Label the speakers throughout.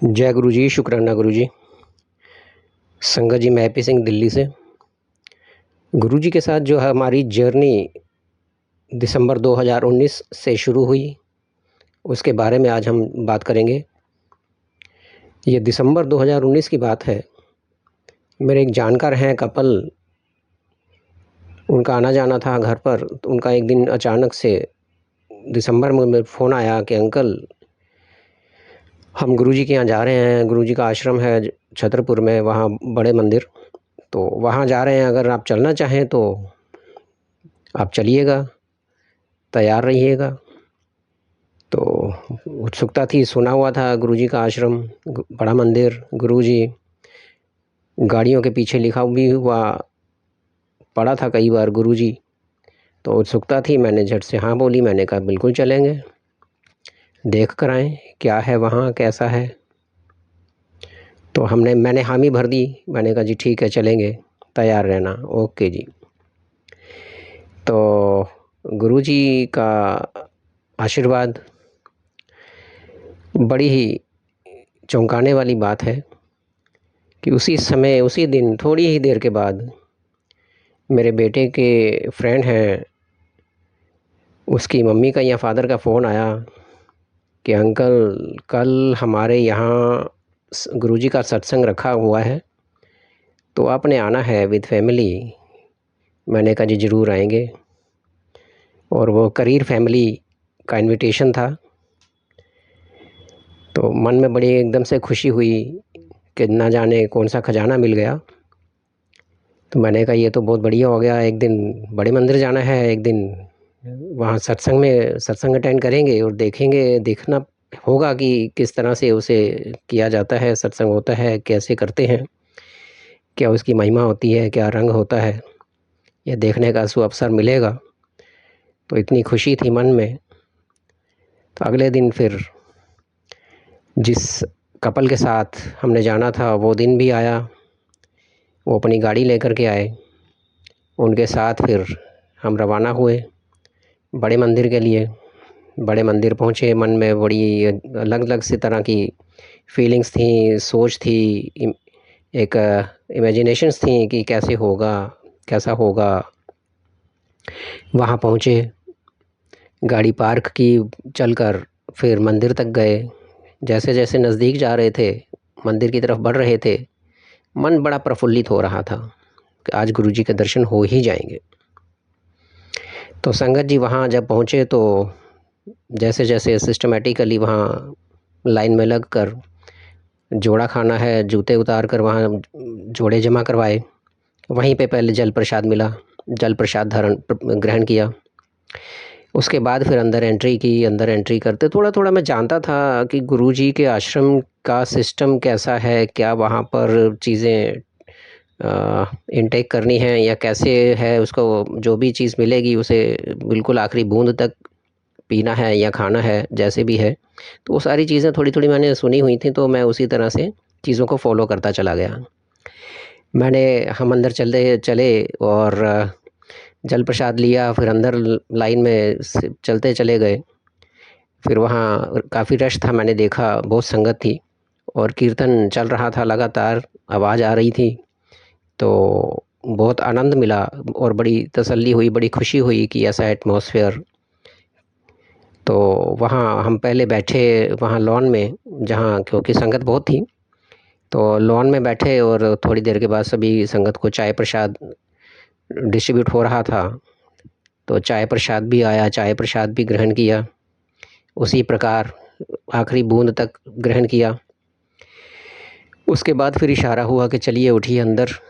Speaker 1: जय गुरु जी, शुक्राना गुरु जी। संगत जी, मैं हैप्पी सिंह दिल्ली से। गुरु जी के साथ जो है हमारी जर्नी दिसंबर 2019 से शुरू हुई, उसके बारे में आज हम बात करेंगे। ये दिसंबर 2019 की बात है। मेरे एक जानकार हैं कपल, उनका आना जाना था घर पर, तो उनका एक दिन अचानक से दिसंबर में मेरे फ़ोन आया कि अंकल, हम गुरु जी के यहाँ जा रहे हैं। गुरु जी का आश्रम है छतरपुर में, वहाँ बड़े मंदिर, तो वहाँ जा रहे हैं। अगर आप चलना चाहें तो आप चलिएगा, तैयार रहिएगा। तो उत्सुकता थी, सुना हुआ था गुरु जी का आश्रम, बड़ा मंदिर, गुरु जी, गाड़ियों के पीछे लिखा भी हुआ पढ़ा था कई बार गुरु जी। तो उत्सुकता थी, मैंने झट से हाँ बोली। मैंने कहा बिल्कुल चलेंगे, देख कर आएँ क्या है वहाँ, कैसा है। तो मैंने हामी भर दी। मैंने कहा जी ठीक है, चलेंगे, तैयार रहना, ओके जी। तो गुरु जी का आशीर्वाद, बड़ी ही चौंकाने वाली बात है कि उसी समय, उसी दिन, थोड़ी ही देर के बाद मेरे बेटे के फ्रेंड हैं, उसकी मम्मी का या फादर का फ़ोन आया कि अंकल, कल हमारे यहाँ गुरुजी का सत्संग रखा हुआ है, तो आपने आना है विद फैमिली। मैंने कहा जी ज़रूर आएंगे। और वो करीर फैमिली का इनविटेशन था। तो मन में बड़ी एकदम से खुशी हुई कि ना जाने कौन सा खजाना मिल गया। तो मैंने कहा ये तो बहुत बढ़िया हो गया, एक दिन बड़े मंदिर जाना है, एक दिन वहाँ सत्संग अटेंड करेंगे और देखेंगे, देखना होगा कि किस तरह से उसे किया जाता है, सत्संग होता है, कैसे करते हैं, क्या उसकी महिमा होती है, क्या रंग होता है, ये देखने का अवसर मिलेगा। तो इतनी खुशी थी मन में। तो अगले दिन फिर जिस कपल के साथ हमने जाना था वो दिन भी आया, वो अपनी गाड़ी लेकर के आए। उनके साथ फिर हम रवाना हुए बड़े मंदिर के लिए। बड़े मंदिर पहुँचे, मन में बड़ी अलग अलग सी तरह की फीलिंग्स थी, सोच थी, एक इमेजिनेशंस थी कि कैसे होगा, कैसा होगा। वहाँ पहुँचे, गाड़ी पार्क की, चलकर फिर मंदिर तक गए। जैसे जैसे नज़दीक जा रहे थे, मंदिर की तरफ बढ़ रहे थे, मन बड़ा प्रफुल्लित हो रहा था कि आज गुरु जी के दर्शन हो ही जाएंगे। तो संगत जी वहाँ जब पहुँचे तो जैसे जैसे सिस्टमेटिकली वहाँ लाइन में लग कर जोड़ा खाना है, जूते उतार कर वहाँ जोड़े जमा करवाए। वहीं पे पहले जल प्रसाद मिला, जल प्रसाद ग्रहण किया। उसके बाद फिर अंदर एंट्री की। अंदर एंट्री करते थोड़ा थोड़ा मैं जानता था कि गुरुजी के आश्रम का सिस्टम कैसा है, क्या वहाँ पर चीज़ें इनटेक करनी है या कैसे है, उसको जो भी चीज़ मिलेगी उसे बिल्कुल आखिरी बूंद तक पीना है या खाना है, जैसे भी है। तो वो सारी चीज़ें थोड़ी थोड़ी मैंने सुनी हुई थी, तो मैं उसी तरह से चीज़ों को फॉलो करता चला गया। हम अंदर चले चले और जल प्रसाद लिया, फिर अंदर लाइन में चलते चले गए। फिर वहाँ काफ़ी रश था, मैंने देखा बहुत संगत थी और कीर्तन चल रहा था, लगातार आवाज़ आ रही थी। तो बहुत आनंद मिला और बड़ी तसल्ली हुई, बड़ी खुशी हुई कि ऐसा एटमॉस्फेयर। तो वहाँ हम पहले बैठे वहाँ लॉन में, जहाँ क्योंकि संगत बहुत थी, तो लॉन में बैठे और थोड़ी देर के बाद सभी संगत को चाय प्रसाद डिस्ट्रीब्यूट हो रहा था। तो चाय प्रसाद भी आया, चाय प्रसाद भी ग्रहण किया, उसी प्रकार आखिरी बूंद तक ग्रहण किया। उसके बाद फिर इशारा हुआ कि चलिए उठिए अंदर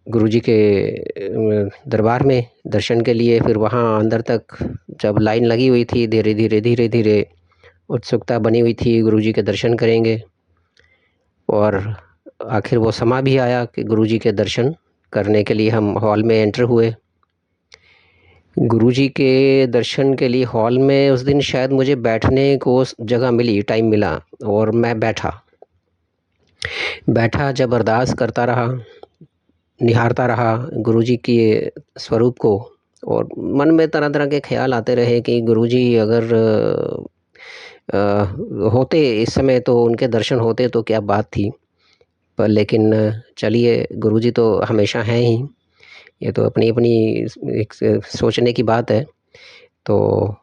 Speaker 1: गुरुजी के दरबार में दर्शन के लिए। फिर वहाँ अंदर तक जब लाइन लगी हुई थी, धीरे धीरे धीरे धीरे उत्सुकता बनी हुई थी, गुरुजी के दर्शन करेंगे। और आखिर वो समा भी आया कि गुरुजी के दर्शन करने के लिए हम हॉल में एंटर हुए। गुरुजी के दर्शन के लिए हॉल में उस दिन शायद मुझे बैठने को जगह मिली, टाइम मिला, और मैं बैठा जब अरदास करता रहा, निहारता रहा गुरुजी के स्वरूप को। और मन में तरह तरह के ख्याल आते रहे कि गुरुजी अगर होते इस समय तो उनके दर्शन होते तो क्या बात थी। पर लेकिन चलिए, गुरुजी तो हमेशा हैं ही। ये तो अपनी अपनी एक सोचने की बात है। तो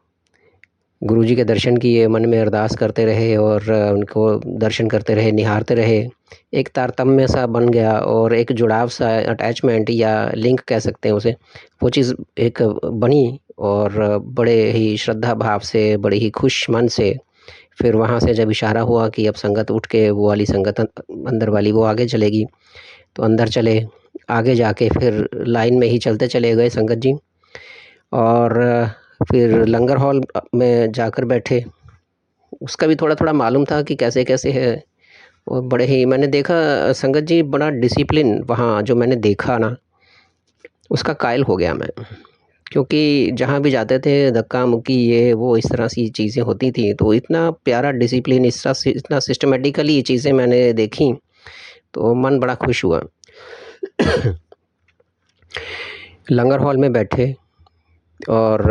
Speaker 1: गुरुजी के दर्शन किए, मन में अरदास करते रहे और उनको दर्शन करते रहे, निहारते रहे। एक तारतम्य सा बन गया और एक जुड़ाव सा, अटैचमेंट या लिंक कह सकते हैं उसे, वो चीज़ एक बनी। और बड़े ही श्रद्धा भाव से, बड़े ही खुश मन से फिर वहाँ से जब इशारा हुआ कि अब संगत उठ के, वो वाली संगत अंदर वाली वो आगे चलेगी, तो अंदर चले। आगे जाके फिर लाइन में ही चलते चले गए संगत जी। और फिर लंगर हॉल में जाकर बैठे। उसका भी थोड़ा थोड़ा मालूम था कि कैसे कैसे है। और बड़े ही मैंने देखा संगत जी, बड़ा डिसिप्लिन वहाँ जो मैंने देखा ना, उसका कायल हो गया मैं। क्योंकि जहाँ भी जाते थे धक्का मुक्की ये वो इस तरह सी चीज़ें होती थी, तो इतना प्यारा डिसिप्लिन, इस तरह से इतना सिस्टमेटिकली ये चीज़ें मैंने देखी, तो मन बड़ा खुश हुआ। लंगर हॉल में बैठे और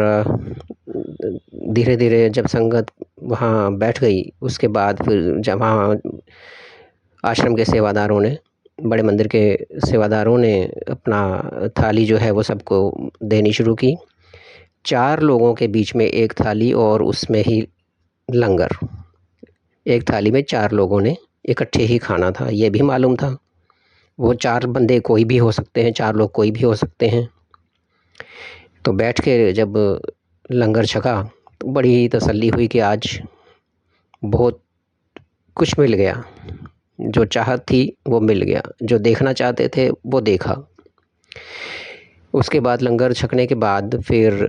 Speaker 1: धीरे धीरे जब संगत वहाँ बैठ गई, उसके बाद फिर जब वहाँ आश्रम के सेवादारों ने, बड़े मंदिर के सेवादारों ने अपना थाली जो है वो सबको देनी शुरू की। 4 लोगों के बीच में एक थाली और उसमें ही लंगर। एक थाली में 4 लोगों ने इकट्ठे ही खाना था, ये भी मालूम था। वो 4 बंदे कोई भी हो सकते हैं, 4 लोग कोई भी हो सकते हैं। तो बैठ के जब लंगर छका तो बड़ी ही तसल्ली हुई कि आज बहुत कुछ मिल गया। जो चाहत थी वो मिल गया, जो देखना चाहते थे वो देखा। उसके बाद लंगर छकने के बाद फिर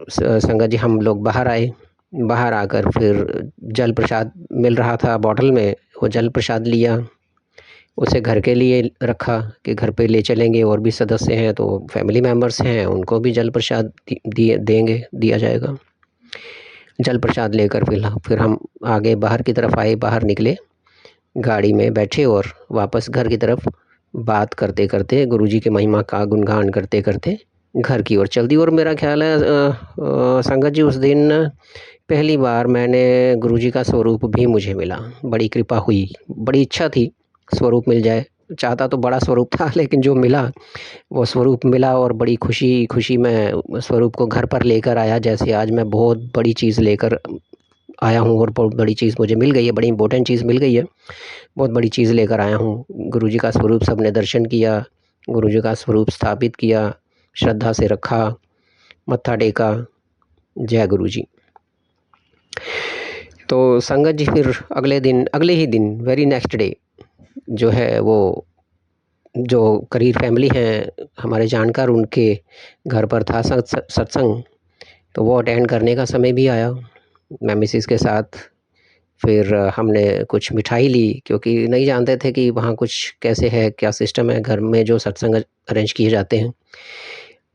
Speaker 1: संगत जी हम लोग बाहर आए। बाहर आकर फिर जल प्रसाद मिल रहा था बॉटल में, वो जल प्रसाद लिया, उसे घर के लिए रखा कि घर पे ले चलेंगे, और भी सदस्य हैं तो फैमिली मेम्बर्स हैं, उनको भी जल प्रसाद दिया जाएगा। जल प्रसाद लेकर फिर हम आगे बाहर की तरफ आए, बाहर निकले, गाड़ी में बैठे और वापस घर की तरफ बात करते करते, गुरुजी की महिमा का गुणगान करते करते घर की ओर चल दी। और मेरा ख्याल है संगत जी उस दिन पहली बार मैंने गुरुजी का स्वरूप भी मुझे मिला। बड़ी कृपा हुई, बड़ी इच्छा थी स्वरूप मिल जाए, चाहता तो बड़ा स्वरूप था, लेकिन जो मिला वो स्वरूप मिला और बड़ी खुशी खुशी मैं स्वरूप को घर पर लेकर आया। जैसे आज मैं बहुत बड़ी चीज़ लेकर आया हूँ और बहुत बड़ी चीज़ मुझे मिल गई है, बड़ी इंपॉर्टेंट चीज़ मिल गई है, बहुत बड़ी चीज़ लेकर आया हूँ। गुरुजी का स्वरूप सबने दर्शन किया, गुरुजी का स्वरूप स्थापित किया, श्रद्धा से रखा, मत्था टेका। जय गुरुजी। तो संगत जी फिर अगले ही दिन वेरी नेक्स्ट डे जो है वो, जो करीब फैमिली हैं हमारे जानकार, उनके घर पर था सत्संग, तो वो अटेंड करने का समय भी आया। मैं मिसिस के साथ फिर हमने कुछ मिठाई ली, क्योंकि नहीं जानते थे कि वहाँ कुछ कैसे है, क्या सिस्टम है घर में जो सत्संग अरेंज किए जाते हैं।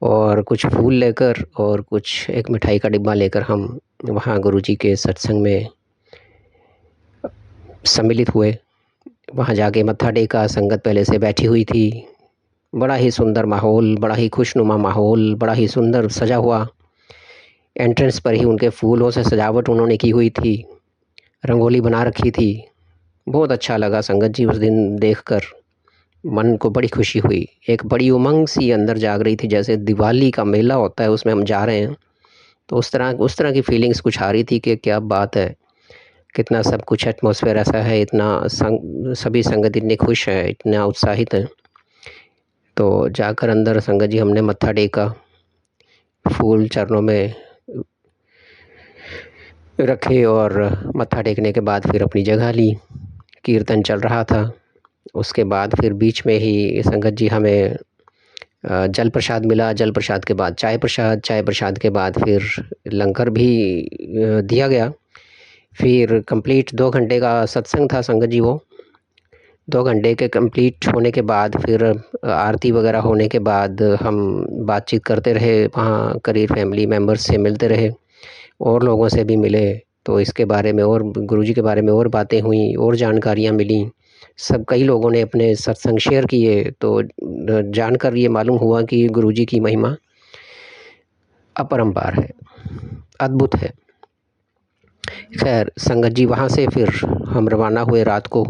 Speaker 1: और कुछ फूल लेकर और कुछ एक मिठाई का डिब्बा लेकर हम वहाँ गुरुजी के सत्संग में सम्मिलित हुए। वहाँ जाके मत्था टेका, संगत पहले से बैठी हुई थी। बड़ा ही सुंदर माहौल, बड़ा ही खुशनुमा माहौल, बड़ा ही सुंदर सजा हुआ। एंट्रेंस पर ही उनके फूलों से सजावट उन्होंने की हुई थी, रंगोली बना रखी थी। बहुत अच्छा लगा संगत जी उस दिन देखकर, मन को बड़ी खुशी हुई। एक बड़ी उमंग सी अंदर जाग रही थी, जैसे दिवाली का मेला होता है उसमें हम जा रहे हैं, तो उस तरह की फीलिंग्स कुछ आ रही थी कि क्या बात है, कितना सब कुछ एटमॉस्फेयर ऐसा है, इतना सभी संगत इतने खुश हैं, इतना उत्साहित हैं। तो जाकर अंदर संगत जी हमने मत्था टेका, फूल चरणों में रखे और मत्था टेकने के बाद फिर अपनी जगह ली। कीर्तन चल रहा था। उसके बाद फिर बीच में ही संगत जी हमें जल प्रसाद मिला, जल प्रसाद के बाद चाय प्रसाद, चाय प्रसाद के बाद फिर लंगर भी दिया गया। फिर कंप्लीट 2 घंटे का सत्संग था संगत जी। वो 2 घंटे के कंप्लीट होने के बाद फिर आरती वगैरह होने के बाद हम बातचीत करते रहे, वहाँ करीब फैमिली मेम्बर्स से मिलते रहे, और लोगों से भी मिले। तो इसके बारे में और गुरुजी के बारे में और बातें हुई, और जानकारियाँ मिली। सब कई लोगों ने अपने सत्संग शेयर किए, तो जानकर ये मालूम हुआ कि गुरुजी की महिमा अपरंपार है, अद्भुत है। खैर संगत जी, वहाँ से फिर हम रवाना हुए रात को।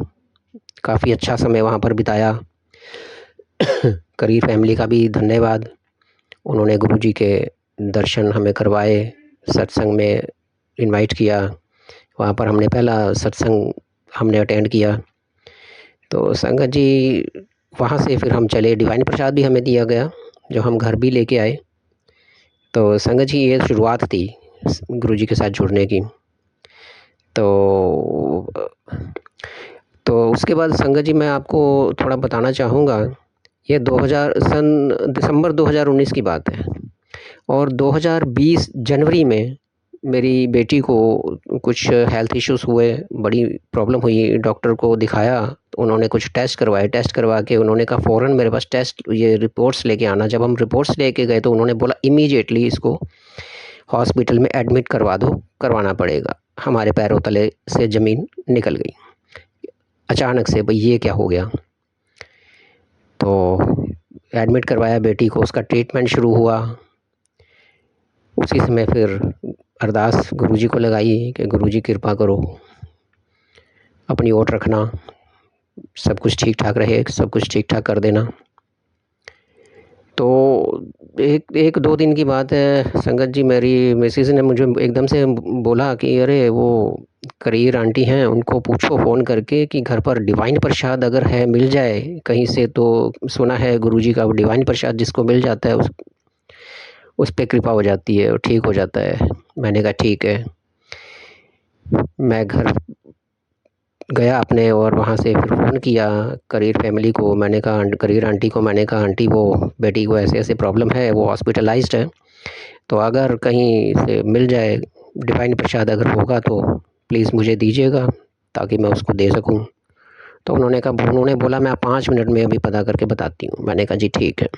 Speaker 1: काफ़ी अच्छा समय वहाँ पर बिताया। करीर फैमिली का भी धन्यवाद, उन्होंने गुरुजी के दर्शन हमें करवाए, सत्संग में इनवाइट किया। वहाँ पर हमने पहला सत्संग हमने अटेंड किया। तो संगत जी वहाँ से फिर हम चले, डिवाइन प्रसाद भी हमें दिया गया जो हम घर भी लेके आए। तो संगत जी ये शुरुआत थी गुरुजी के साथ जुड़ने की। तो उसके बाद संगत जी मैं आपको थोड़ा बताना चाहूँगा, ये 2000 दिसंबर 2019 की बात है, और 2020 जनवरी में मेरी बेटी को कुछ हेल्थ इश्यूज़ हुए, बड़ी प्रॉब्लम हुई। डॉक्टर को दिखाया तो उन्होंने कुछ टेस्ट करवाए, टेस्ट करवा के उन्होंने कहा फ़ौरन मेरे पास ये रिपोर्ट्स लेके आना। जब हम रिपोर्ट्स लेके गए तो उन्होंने बोला इमीडिएटली इसको हॉस्पिटल में एडमिट करवा दो, करवाना पड़ेगा। हमारे पैरों तले से ज़मीन निकल गई अचानक से, भाई ये क्या हो गया। तो एडमिट करवाया बेटी को, उसका ट्रीटमेंट शुरू हुआ। उसी समय फिर अरदास गुरुजी को लगाई कि गुरुजी कृपा करो, अपनी ओट रखना, सब कुछ ठीक ठाक रहे, सब कुछ ठीक ठाक कर देना। तो एक दो दिन की बात है संगत जी, मेरी मिसेज़ ने मुझे एकदम से बोला कि अरे वो करीर आंटी हैं, उनको पूछो फ़ोन करके कि घर पर डिवाइन प्रसाद अगर है मिल जाए कहीं से। तो सुना है गुरुजी का डिवाइन प्रसाद जिसको मिल जाता है उस पे कृपा हो जाती है और ठीक हो जाता है। मैंने कहा ठीक है। मैं घर गया अपने, और वहाँ से फिर फ़ोन किया करीर फैमिली को। मैंने कहा करीर आंटी को, मैंने कहा आंटी वो बेटी को ऐसे ऐसे प्रॉब्लम है, वो हॉस्पिटलाइज्ड है, तो अगर कहीं से मिल जाए डिवाइन प्रसाद अगर होगा तो प्लीज़ मुझे दीजिएगा ताकि मैं उसको दे सकूं। तो उन्होंने बोला मैं 5 मिनट में अभी पता करके बताती हूँ। मैंने कहा जी ठीक है।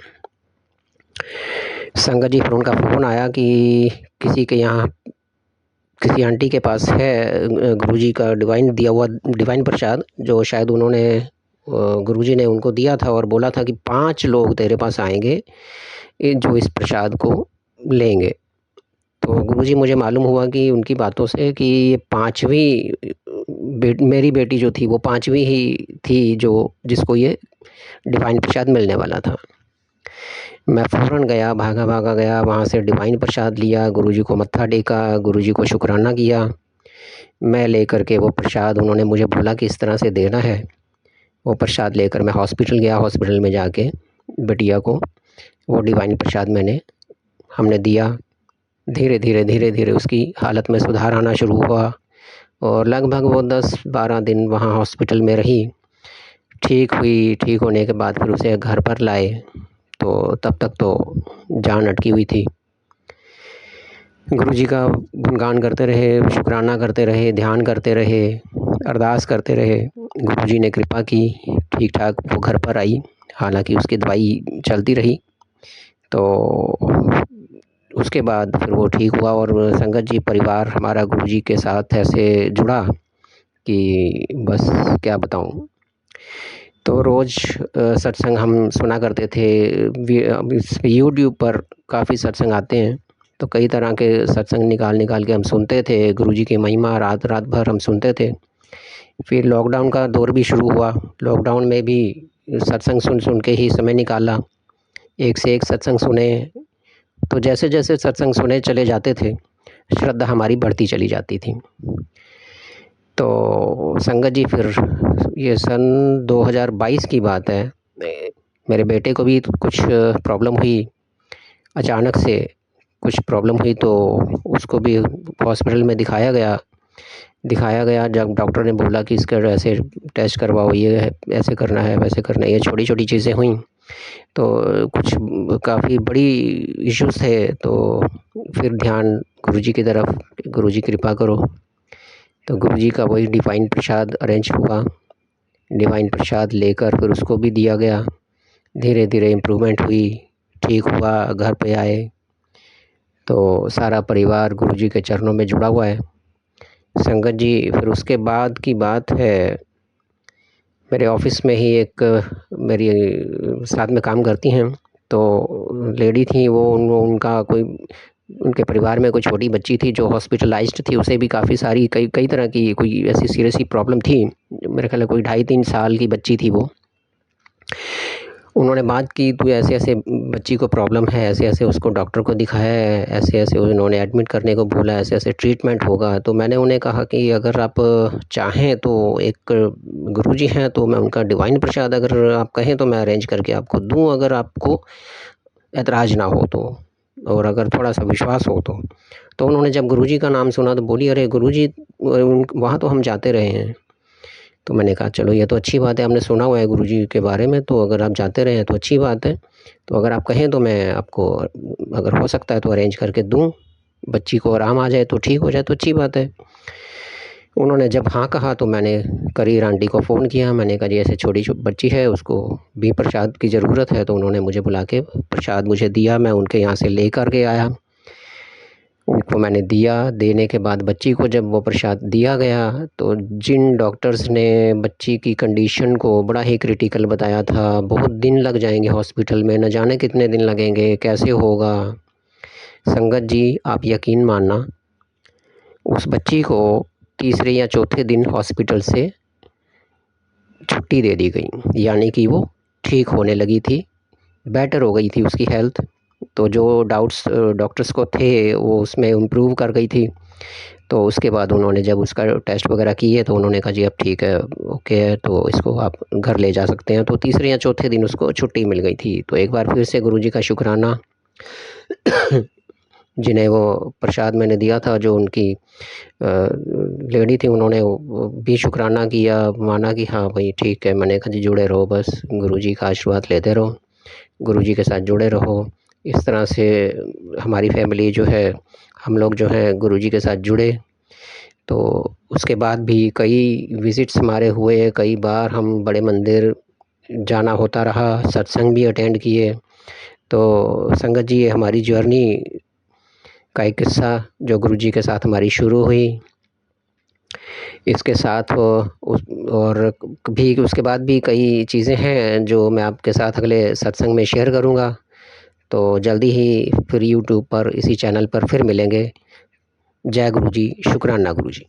Speaker 1: संगत जी फिर उनका फ़ोन आया कि किसी के यहाँ किसी आंटी के पास है गुरुजी का डिवाइन दिया हुआ डिवाइन प्रसाद, जो शायद उन्होंने गुरुजी ने उनको दिया था और बोला था कि 5 लोग तेरे पास आएंगे जो इस प्रसाद को लेंगे। तो गुरुजी मुझे मालूम हुआ कि उनकी बातों से कि ये 5वीं मेरी बेटी जो थी वो 5वीं ही थी जो जिसको ये डिवाइन प्रसाद मिलने वाला था। मैं फ़ौरन गया, भागा गया, वहाँ से डिवाइन प्रसाद लिया, गुरुजी को मत्था टेका, गुरुजी को शुक्राना किया। मैं लेकर के वो प्रसाद, उन्होंने मुझे बोला कि इस तरह से देना है, वो प्रसाद लेकर मैं हॉस्पिटल गया। हॉस्पिटल में जाके बिटिया को वो डिवाइन प्रसाद हमने दिया। धीरे धीरे उसकी हालत में सुधार आना शुरू हुआ और लगभग वो 10-12 दिन वहाँ हॉस्पिटल में रही। ठीक हुई, ठीक होने के बाद फिर उसे घर पर लाए, तो तब तक तो जान अटकी हुई थी। गुरुजी का गुणगान करते रहे, शुक्राना करते रहे, ध्यान करते रहे, अरदास करते रहे। गुरुजी ने कृपा की, ठीक ठाक वो घर पर आई। हालांकि उसकी दवाई चलती रही, तो उसके बाद फिर वो ठीक हुआ। और संगत जी परिवार हमारा गुरुजी के साथ ऐसे जुड़ा कि बस क्या बताऊं। तो रोज़ सत्संग हम सुना करते थे। यूट्यूब पर काफ़ी सत्संग आते हैं, तो कई तरह के सत्संग निकाल के हम सुनते थे। गुरुजी की महिमा रात भर हम सुनते थे। फिर लॉकडाउन का दौर भी शुरू हुआ। लॉकडाउन में भी सत्संग सुन के ही समय निकाला, एक से एक सत्संग सुने। तो जैसे जैसे सत्संग सुने चले जाते थे, श्रद्धा हमारी बढ़ती चली जाती थी। तो संगत जी फिर ये सन 2022 की बात है, मेरे बेटे को भी कुछ प्रॉब्लम हुई, अचानक से कुछ प्रॉब्लम हुई, तो उसको भी हॉस्पिटल में दिखाया गया। जब डॉक्टर ने बोला कि इसका ऐसे टेस्ट करवाओ, ये ऐसे करना है, वैसे करना है, ये छोटी छोटी चीज़ें हुई। तो कुछ काफ़ी बड़ी इश्यूज़ थे, तो फिर ध्यान गुरुजी की तरफ, गुरुजी कृपा करो। तो गुरुजी का वही डिवाइन प्रसाद अरेंज हुआ। डिवाइन प्रसाद लेकर फिर उसको भी दिया गया। धीरे धीरे इम्प्रूवमेंट हुई, ठीक हुआ, घर पे आए। तो सारा परिवार गुरुजी के चरणों में जुड़ा हुआ है। संगत जी फिर उसके बाद की बात है, मेरे ऑफिस में ही एक मेरी साथ में काम करती हैं, तो लेडी थी वो, उनका कोई उनके परिवार में कोई छोटी बच्ची थी जो हॉस्पिटलाइज्ड थी, उसे भी काफ़ी सारी कई कई तरह की कोई ऐसी सीरियस सी प्रॉब्लम थी। मेरे ख्याल है कोई 2.5-3 साल की बच्ची थी वो। उन्होंने बात की, तो ऐसे-ऐसे बच्ची को प्रॉब्लम है, ऐसे-ऐसे उसको डॉक्टर को दिखाया है, ऐसे-ऐसे उन्होंने एडमिट करने को बोला, ऐसे-ऐसे ट्रीटमेंट होगा। तो मैंने उन्हें कहा कि अगर आप चाहें तो एक गुरुजी हैं, तो मैं उनका डिवाइन प्रसाद अगर आप कहें तो मैं अरेंज करके आपको दूँ, अगर आपको ऐतराज़ ना हो तो, और अगर थोड़ा-सा विश्वास हो तो। तो उन्होंने जब गुरुजी का नाम सुना तो बोली, अरे गुरुजी वहाँ तो हम जाते रहे हैं। तो मैंने कहा चलो ये तो अच्छी बात है, हमने सुना हुआ है गुरुजी के बारे में, तो अगर आप जाते रहे हैं तो अच्छी बात है। तो अगर आप कहें तो मैं आपको अगर हो सकता है तो अरेंज करके दूँ, बच्ची को आराम आ जाए तो ठीक हो जाए तो अच्छी बात है। उन्होंने जब हाँ कहा तो मैंने करीर आंटी को फ़ोन किया, मैंने कहा जी ऐसे छोटी बच्ची है, उसको भी प्रसाद की ज़रूरत है। तो उन्होंने मुझे बुला के प्रसाद मुझे दिया, मैं उनके यहाँ से लेकर के आया, उनको मैंने दिया। देने के बाद बच्ची को जब वो प्रसाद दिया गया, तो जिन डॉक्टर्स ने बच्ची की कंडीशन को बड़ा ही क्रिटिकल बताया था, बहुत दिन लग जाएंगे हॉस्पिटल में, न जाने कितने दिन लगेंगे, कैसे होगा। संगत जी आप यकीन मानना, उस बच्ची को तीसरे या चौथे दिन हॉस्पिटल से छुट्टी दे दी गई, यानी कि वो ठीक होने लगी थी, बेटर हो गई थी उसकी हेल्थ। तो जो डाउट्स डॉक्टर्स को थे वो उसमें इम्प्रूव कर गई थी। तो उसके बाद उन्होंने जब उसका टेस्ट वगैरह किए तो उन्होंने कहा जी अब ठीक है, ओके है, तो इसको आप घर ले जा सकते हैं। तो तीसरे या चौथे दिन उसको छुट्टी मिल गई थी। तो एक बार फिर से गुरुजी का शुक्राना, जिन्हें वो प्रसाद मैंने दिया था, जो उनकी लेडी थी, उन्होंने वो भी शुक्राना किया, माना कि हाँ भाई ठीक है। मैंने कहा जी जुड़े रहो, बस गुरुजी का आशीर्वाद लेते रहो, गुरुजी के साथ जुड़े रहो। इस तरह से हमारी फैमिली जो है, हम लोग जो हैं गुरुजी के साथ जुड़े। तो उसके बाद भी कई विज़िट्स हमारे हुए, कई बार हम बड़े मंदिर जाना होता रहा, सत्संग भी अटेंड किए। तो संगत जी ये हमारी जर्नी का एक किस्सा जो गुरुजी के साथ हमारी शुरू हुई, इसके साथ और भी उसके बाद भी कई चीज़ें हैं जो मैं आपके साथ अगले सत्संग में शेयर करूँगा। तो जल्दी ही फिर यूट्यूब पर इसी चैनल पर फिर मिलेंगे। जय गुरुजी, शुक्राना गुरुजी।